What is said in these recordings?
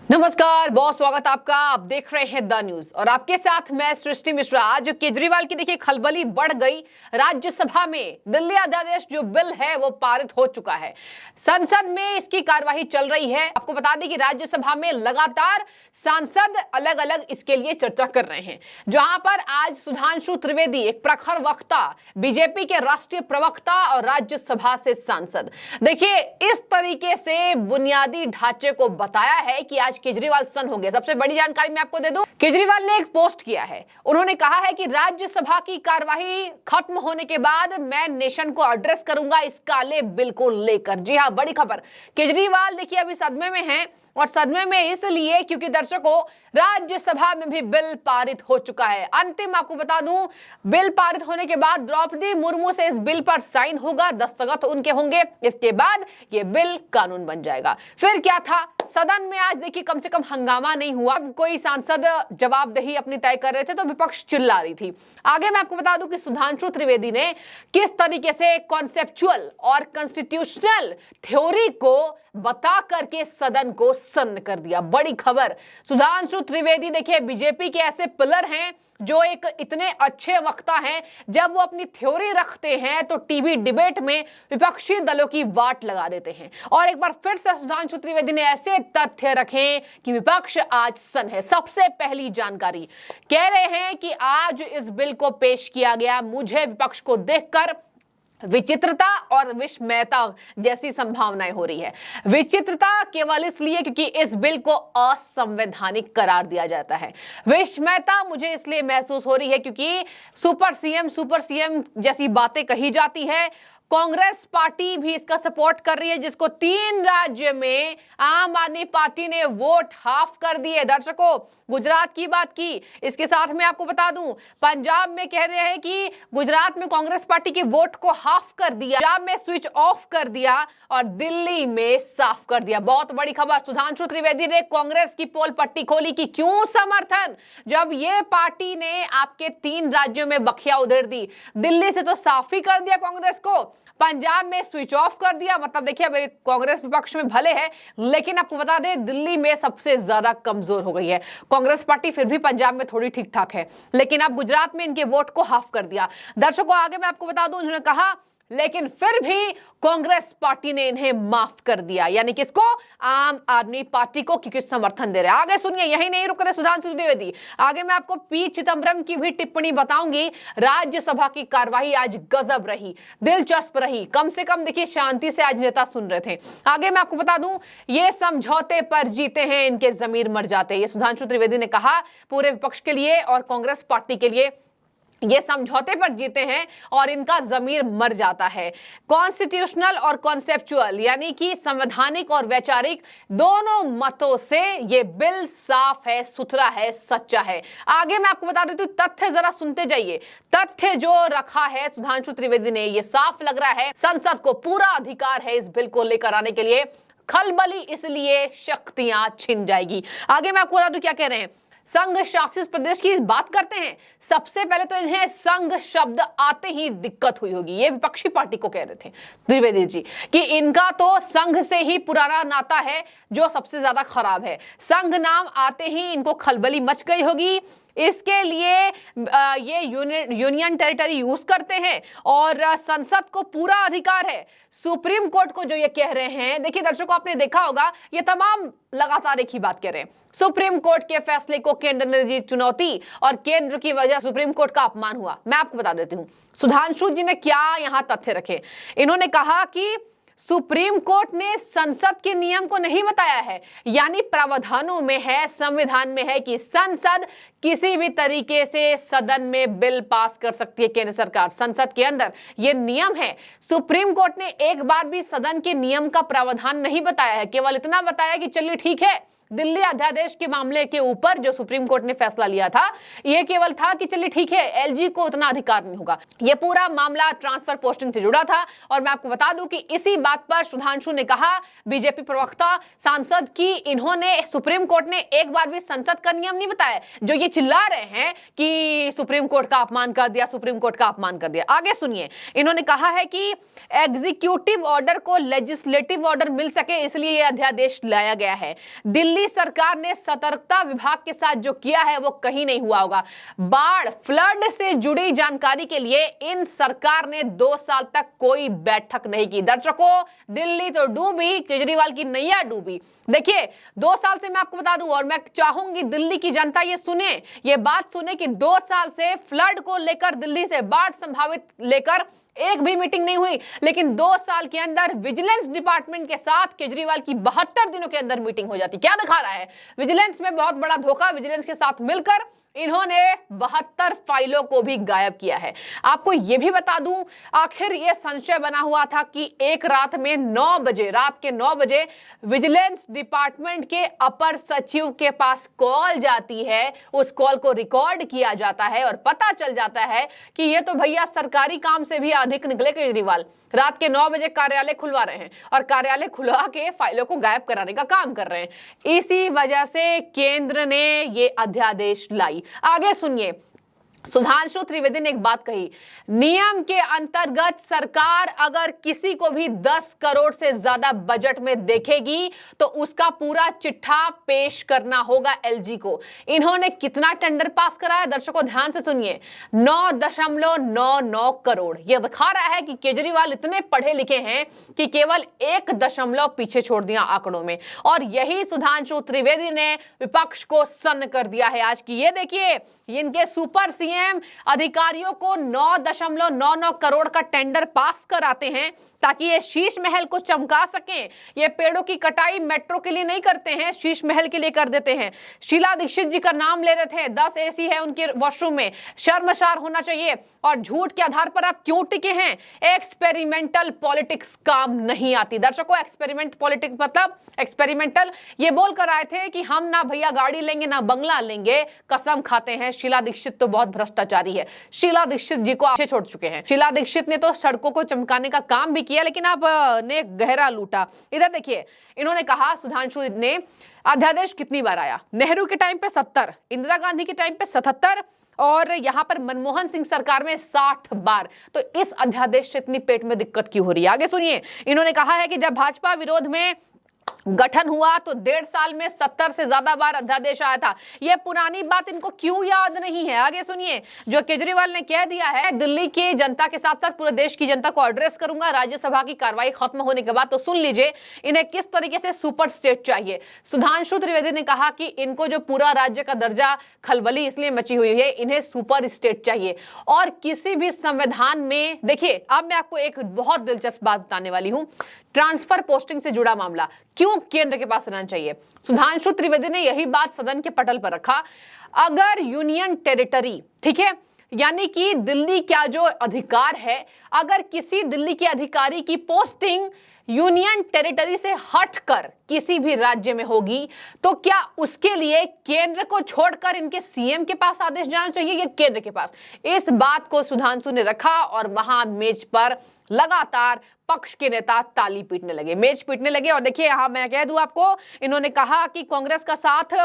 नमस्कार, बहुत स्वागत आपका। आप देख रहे हैं द न्यूज और आपके साथ मैं सृष्टि मिश्रा। आज केजरीवाल की देखिए खलबली बढ़ गई। राज्यसभा में दिल्ली अध्यादेश जो बिल है वो पारित हो चुका है। संसद में इसकी कार्यवाही चल रही है। आपको बता दें कि राज्यसभा में लगातार सांसद अलग अलग इसके लिए चर्चा कर रहे हैं। जहां पर आज सुधांशु त्रिवेदी, एक प्रखर वक्ता, बीजेपी के राष्ट्रीय प्रवक्ता और राज्यसभा से सांसद, देखिए इस तरीके से बुनियादी ढांचे को बताया है कि आज केजरीवाल सन हो गए। सबसे बड़ी जानकारी मैं आपको दे दूं, केजरीवाल ने एक पोस्ट किया है। उन्होंने कहा है कि राज्यसभा की कार्यवाही खत्म होने के बाद मैं नेशन को एड्रेस करूंगा इस काले बिल को लेकर। जी हां, बड़ी खबर। केजरीवाल देखिए अभी सदमे में हैं और सदमे में इसलिए क्योंकि दर्शकों राज्यसभा में भी बिल पारित हो चुका है। अंतिम आपको बता दूं, बिल पारित होने के बाद द्रौपदी मुर्मू से इस बिल पर साइन होगा, दस्तखत उनके होंगे। इसके बाद ये बिल कानून बन जाएगा। फिर क्या था, सदन में आज देखिए कम से कम हंगामा नहीं हुआ। कोई सांसद जवाबदेही अपनी तय कर रहे थे तो विपक्ष चिल्ला रही थी। आगे मैं आपको बता दूं कि सुधांशु त्रिवेदी ने किस तरीके से कॉन्सेप्चुअल और कॉन्स्टिट्यूशनल थ्योरी को बता करके सदन को सन्न कर दिया। बड़ी खबर। सुधांशु त्रिवेदी देखिए बीजेपी के ऐसे पिलर हैं जो एक इतने अच्छे वक्ता हैं, जब वो अपनी थ्योरी रखते हैं तो टीवी डिबेट में विपक्षी दलों की वाट लगा देते हैं। और एक बार फिर से सुधांशु त्रिवेदी ने ऐसे तथ्य रखे कि विपक्ष आज सन है। सबसे पहली जानकारी, कह रहे हैं कि आज इस बिल को पेश किया गया, मुझे विपक्ष को देखकर विचित्रता और विस्मयता जैसी संभावनाएं हो रही है। विचित्रता केवल इसलिए क्योंकि इस बिल को असंवैधानिक करार दिया जाता है। विस्मयता मुझे इसलिए महसूस हो रही है क्योंकि सुपर सीएम जैसी बातें कही जाती है। कांग्रेस पार्टी भी इसका सपोर्ट कर रही है, जिसको 3 राज्य में आम आदमी पार्टी ने वोट हाफ कर दिए। दर्शकों, गुजरात की बात की, इसके साथ में आपको बता दूं पंजाब में कह रहे हैं कि गुजरात में कांग्रेस पार्टी की वोट को हाफ कर दिया, पंजाब में स्विच ऑफ कर दिया और दिल्ली में साफ कर दिया। बहुत बड़ी खबर। सुधांशु त्रिवेदी ने कांग्रेस की पोल पट्टी खोली कि क्यों समर्थन, जब ये पार्टी ने आपके 3 राज्यों में बखिया उधेड़ दी। दिल्ली से तो साफ ही कर दिया कांग्रेस को, पंजाब में स्विच ऑफ कर दिया। मतलब देखिए अब कांग्रेस विपक्ष में भले है, लेकिन आपको बता दें दिल्ली में सबसे ज्यादा कमजोर हो गई है कांग्रेस पार्टी। फिर भी पंजाब में थोड़ी ठीक ठाक है, लेकिन अब गुजरात में इनके वोट को हाफ कर दिया। दर्शकों, आगे मैं आपको बता दूं, उन्होंने कहा लेकिन फिर भी कांग्रेस पार्टी ने इन्हें माफ कर दिया, यानी किसको? आम आदमी पार्टी को, क्योंकि समर्थन दे रहे। आगे सुनिए, यही नहीं रुक रहे सुधांशु त्रिवेदी। आगे मैं आपको पी चिदंबरम की भी टिप्पणी बताऊंगी। राज्यसभा की कार्यवाही आज गजब रही, दिलचस्प रही। कम से कम देखिए शांति से आज नेता सुन रहे थे। आगे मैं आपको बता दूं, ये समझौते पर जीते हैं, इनके जमीर मर जाते हैं। ये सुधांशु त्रिवेदी ने कहा पूरे विपक्ष के लिए और कांग्रेस पार्टी के लिए, ये समझौते पर जीते हैं और इनका जमीर मर जाता है। कॉन्स्टिट्यूशनल और कॉन्सेप्चुअल यानी कि संवैधानिक और वैचारिक दोनों मतों से ये बिल साफ है, सुथरा है, सच्चा है। आगे मैं आपको बता देती हूं, तथ्य जरा सुनते जाइए। तथ्य जो रखा है सुधांशु त्रिवेदी ने, ये साफ लग रहा है संसद को पूरा अधिकार है इस बिल को लेकर आने के लिए। खलबली इसलिए शक्तियां छिन जाएगी। आगे मैं आपको बता दूं क्या कह रहे हैं। संघ शासित प्रदेश की बात करते हैं। सबसे पहले तो इन्हें संघ शब्द आते ही दिक्कत हुई होगी। ये विपक्षी पार्टी को कह रहे थे त्रिवेदी जी कि इनका तो संघ से ही पुराना नाता है जो सबसे ज्यादा खराब है। संघ नाम आते ही इनको खलबली मच गई होगी। इसके लिए ये यूनियन टेरिटरी यूज करते हैं और संसद को पूरा अधिकार है। सुप्रीम कोर्ट को जो ये कह रहे हैं, देखिए दर्शकों, आपने देखा होगा ये तमाम लगातार एक ही बात कह रहे हैं। सुप्रीम कोर्ट के फैसले को केंद्र ने दी चुनौती और केंद्र की वजह सुप्रीम कोर्ट का अपमान हुआ। मैं आपको बता देती हूं सुधांशु जी ने क्या यहां तथ्य रखे। इन्होंने कहा कि सुप्रीम कोर्ट ने संसद के नियम को नहीं बताया है, यानी प्रावधानों में है, संविधान में है कि संसद किसी भी तरीके से सदन में बिल पास कर सकती है। केंद्र सरकार संसद के अंदर ये नियम है। सुप्रीम कोर्ट ने एक बार भी सदन के नियम का प्रावधान नहीं बताया है, केवल इतना बताया कि चलिए ठीक है, दिल्ली अध्यादेश के मामले के ऊपर जो सुप्रीम कोर्ट ने फैसला लिया था, यह केवल था कि चलिए ठीक है, एलजी को उतना अधिकार नहीं होगा। यह पूरा मामला ट्रांसफर पोस्टिंग से जुड़ा था। और मैं आपको बता दूं कि इसी बात पर सुधांशु ने कहा, बीजेपी प्रवक्ता सांसद, की इन्होंने सुप्रीम कोर्ट ने एक बार भी संसद का नियम नहीं बताया। जो ये चिल्ला रहे हैं कि सुप्रीम कोर्ट का अपमान कर दिया, सुप्रीम कोर्ट का अपमान कर दिया। आगे सुनिए, इन्होंने कहा है कि एग्जीक्यूटिव ऑर्डर को लेजिस्लेटिव ऑर्डर मिल सके, इसलिए यह अध्यादेश लाया गया है। दिल्ली दिल्ली सरकार ने सतर्कता विभाग के साथ जो किया है वो कहीं नहीं हुआ होगा। बाढ़ फ्लड से जुड़ी जानकारी के लिए इन सरकार ने 2 साल तक कोई बैठक नहीं की। दर्शकों, दिल्ली तो डूबी, केजरीवाल की नैया डूबी। देखिए 2 साल से मैं आपको बता दूं, और मैं चाहूंगी दिल्ली की जनता ये सुने, ये बात सुने कि 2 साल से फ्लड को लेकर, दिल्ली से बाढ़ संभावित लेकर एक भी मीटिंग नहीं हुई, लेकिन 2 साल के अंदर विजिलेंस डिपार्टमेंट के साथ केजरीवाल की 72 दिनों के अंदर मीटिंग हो जाती। क्या दिखा रहा है? विजिलेंस में बहुत बड़ा धोखा। विजिलेंस के साथ मिलकर इन्होंने 72 फाइलों को भी गायब किया है। आपको यह भी बता दूं, आखिर यह संशय बना हुआ था कि एक रात में 9 बजे, रात के 9 बजे विजिलेंस डिपार्टमेंट के अपर सचिव के पास कॉल जाती है, उस कॉल को रिकॉर्ड किया जाता है और पता चल जाता है कि ये तो भैया सरकारी काम से भी अधिक निकले केजरीवाल। रात के 9 बजे कार्यालय खुलवा रहे हैं और कार्यालय खुलवा के फाइलों को गायब कराने का काम कर रहे हैं। इसी वजह से केंद्र ने ये अध्यादेश लाई। आगे सुनिए, सुधांशु त्रिवेदी ने एक बात कही, नियम के अंतर्गत सरकार अगर किसी को भी 10 करोड़ से ज्यादा बजट में देखेगी तो उसका पूरा चिट्ठा पेश करना होगा एलजी को। इन्होंने कितना टेंडर पास कराया? दर्शकों ध्यान से सुनिए, 9.99 करोड़। यह दिखा रहा है कि केजरीवाल इतने पढ़े लिखे हैं कि केवल 1 दशमलव पीछे छोड़ दिया आंकड़ों में। और यही सुधांशु त्रिवेदी ने विपक्ष को सन्न कर दिया है आज की। ये देखिए, इनके सुपर सीएम अधिकारियों को 9.99 करोड़ का टेंडर पास कराते हैं ताकि ये शीश महल को चमका सकें। ये पेड़ों की कटाई मेट्रो के लिए नहीं करते हैं, शीश महल के लिए कर देते हैं। शीला दीक्षित जी का नाम ले रहे थे, 10 एसी है उनके वॉशरूम में, शर्मसार होना चाहिए। और झूठ के आधार पर आप क्यों टिके हैं? एक्सपेरिमेंटल पॉलिटिक्स काम नहीं आती। दर्शकों, एक्सपेरिमेंट पॉलिटिक्स मतलब एक्सपेरिमेंटल, ये बोल कर आए थे कि हम ना भैया गाड़ी लेंगे ना बंगला लेंगे, कसम खाते हैं। शीला दीक्षित तो बहुत भ्रष्टाचारी है। शीला दीक्षित जी को पीछे छोड़ चुके हैं। शीला दीक्षित ने तो सड़कों को चमकाने का काम भी किया, लेकिन आप ने गहरा लूटा। इधर देखिए, इन्होंने कहा, सुधांशु ने, अध्यादेश कितनी बार आया? नेहरू के टाइम पे 70, इंदिरा गांधी के टाइम पे 77 और यहां पर मनमोहन सिंह सरकार में 60 बार। तो इस अध्यादेश से इतनी पेट में दिक्कत क्यों हो रही है? आगे सुनिए, इन्होंने कहा है कि जब भाजपा विरोध में गठन हुआ तो 1.5 साल में 70 से ज्यादा बार अध्यादेश आया था। यह पुरानी बात इनको क्यों याद नहीं है? आगे सुनिए, जो केजरीवाल ने कह दिया है, दिल्ली की जनता के साथ साथ पूरे देश की जनता को एड्रेस करूंगा राज्यसभा की कार्रवाई खत्म होने के बाद। तो सुन लीजिए, इन्हें किस तरीके से सुपर स्टेट चाहिए। सुधांशु त्रिवेदी ने कहा कि इनको जो पूरा राज्य का दर्जा, खलबली इसलिए मची हुई है, इन्हें सुपर स्टेट चाहिए। और किसी भी संविधान में, देखिए अब मैं आपको एक बहुत दिलचस्प बात बताने वाली हूं, ट्रांसफर पोस्टिंग से जुड़ा मामला क्यों केंद्र के पास रहना चाहिए। सुधांशु त्रिवेदी ने यही बात सदन के पटल पर रखा। अगर यूनियन टेरिटरी, ठीक है, यानी कि दिल्ली का जो अधिकार है, अगर किसी दिल्ली के अधिकारी की पोस्टिंग यूनियन टेरिटरी से हटकर किसी भी राज्य में होगी तो क्या उसके लिए केंद्र को छोड़कर इनके सीएम के पास आदेश जाना चाहिए या केंद्र के पास? इस बात को सुधांशु ने रखा और वहां मेज पर लगातार पक्ष के नेता ताली पीटने लगे, मेज पीटने लगे। और देखिए, यहां मैं कह दूं आपको, इन्होंने कहा कि कांग्रेस का साथ,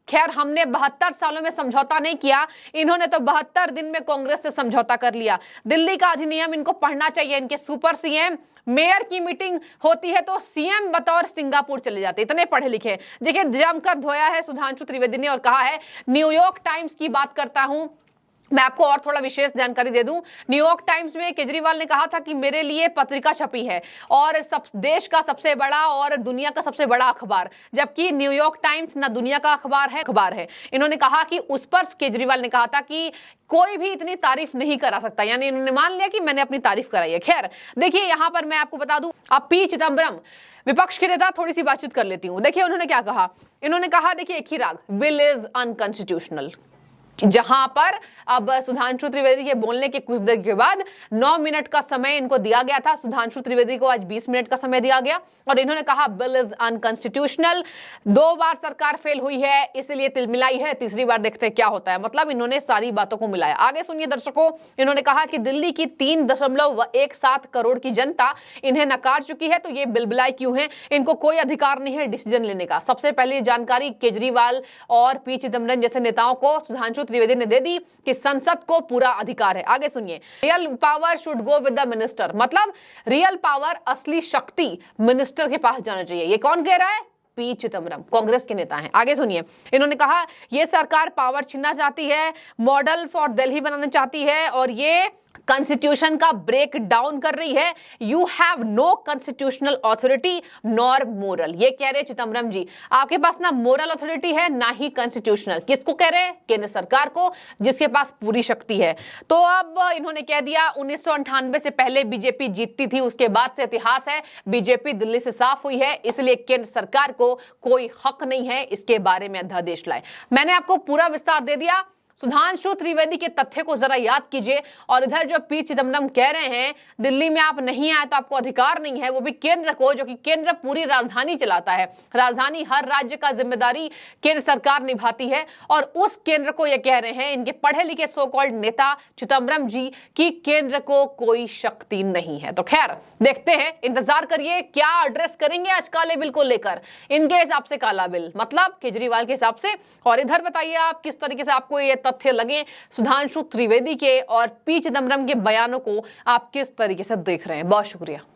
खैर हमने 72 सालों में समझौता नहीं किया, इन्होंने तो 72 दिन में कांग्रेस से समझौता कर लिया। दिल्ली का अधिनियम इनको पढ़ना चाहिए। इनके सुपर सीएम, मेयर की मीटिंग होती है तो सीएम बतौर सिंगापुर चले जाते, इतने पढ़े लिखे। देखिए, जमकर धोया है सुधांशु त्रिवेदी ने और कहा है, न्यूयॉर्क टाइम्स की बात करता हूं, मैं आपको और थोड़ा विशेष जानकारी दे दूं। न्यूयॉर्क टाइम्स में केजरीवाल ने कहा था कि मेरे लिए पत्रिका छपी है और देश का सबसे बड़ा और दुनिया का सबसे बड़ा अखबार, जबकि न्यूयॉर्क टाइम्स ना दुनिया का अखबार है। इन्होंने कहा कि उस पर केजरीवाल ने कहा था कि कोई भी इतनी तारीफ नहीं करा सकता, यानी इन्होंने मान लिया कि मैंने अपनी तारीफ कराई है। खैर देखिए, यहां पर मैं आपको बता दूं, अब पी चिदम्बरम विपक्ष के नेता, थोड़ी सी बातचीत कर लेती हूं। देखिए उन्होंने क्या कहा, इन्होंने कहा, देखिए एक ही राग, बिल इज अनकॉन्स्टिट्यूशनल। जहां पर अब सुधांशु त्रिवेदी के बोलने के कुछ देर के बाद 9 मिनट का समय इनको दिया गया था, सुधांशु त्रिवेदी को आज 20 मिनट का समय दिया गया और इन्होंने कहा बिल इज अनकॉन्स्टिट्यूशनल। 2 बार सरकार फेल हुई है, इसलिए तिलमिलाई है, तीसरी बार देखते हैं क्या होता है। मतलब इन्होंने सारी बातों को मिलाया। आगे सुनिए दर्शकों, इन्होंने कहा कि दिल्ली की 3.17 करोड़ की जनता इन्हें नकार चुकी है, तो ये बिलबिलाई क्यों है? इनको कोई अधिकार नहीं है डिसीजन लेने का। सबसे पहले जानकारी केजरीवाल और पी चिदम्बरम जैसे नेताओं को सुधांशु त्रिवेदी ने दे दी कि संसद को पूरा अधिकार है। आगे सुनिए, real power should go with the minister, मतलब रियल पावर, असली शक्ति मिनिस्टर के पास जाना चाहिए। ये कौन कह रहा है? पी चिदम्बरम कांग्रेस के नेता हैं। आगे सुनिए, इन्होंने कहा ये सरकार पावर छीनना चाहती है, मॉडल फॉर दिल्ली बनाना चाहती है और ये कॉन्स्टिट्यूशन का ब्रेक डाउन कर रही है। You have no constitutional authority nor moral, ये कह रहे चिदम्बरम जी, आपके पास ना मोरल अथॉरिटी है ना ही कॉन्स्टिट्यूशनल। किसको कह रहे हैं? केंद्र सरकार को, जिसके पास पूरी शक्ति है। तो अब इन्होंने कह दिया 1998 से पहले बीजेपी जीतती थी, उसके बाद से इतिहास है, बीजेपी दिल्ली से साफ हुई है, इसलिए केंद्र सरकार को कोई हक नहीं है इसके बारे में अध्यादेश लाए। मैंने आपको पूरा विस्तार दे दिया। सुधांशु त्रिवेदी के तथ्य को जरा याद कीजिए। और इधर जो पी चिदम्बरम कह रहे हैं दिल्ली में आप नहीं आए तो आपको अधिकार नहीं है, वो भी केंद्र को, जो कि केंद्र पूरी राजधानी चलाता है। राजधानी हर राज्य का जिम्मेदारी केंद्र सरकार निभाती है और उस केंद्र को ये कह रहे हैं इनके पढ़े लिखे सो कॉल्ड नेता चिदम्बरम जी कि केंद्र को कोई शक्ति नहीं है। तो खैर देखते हैं, इंतजार करिए क्या एड्रेस करेंगे आज काले बिल को लेकर। इनके हिसाब से काला बिल मतलब केजरीवाल के हिसाब से। और इधर बताइए आप किस तरीके से आपको ये तथ्य लगे सुधांशु त्रिवेदी के और पी चिदम्बरम के बयानों को आप किस तरीके से देख रहे हैं। बहुत शुक्रिया।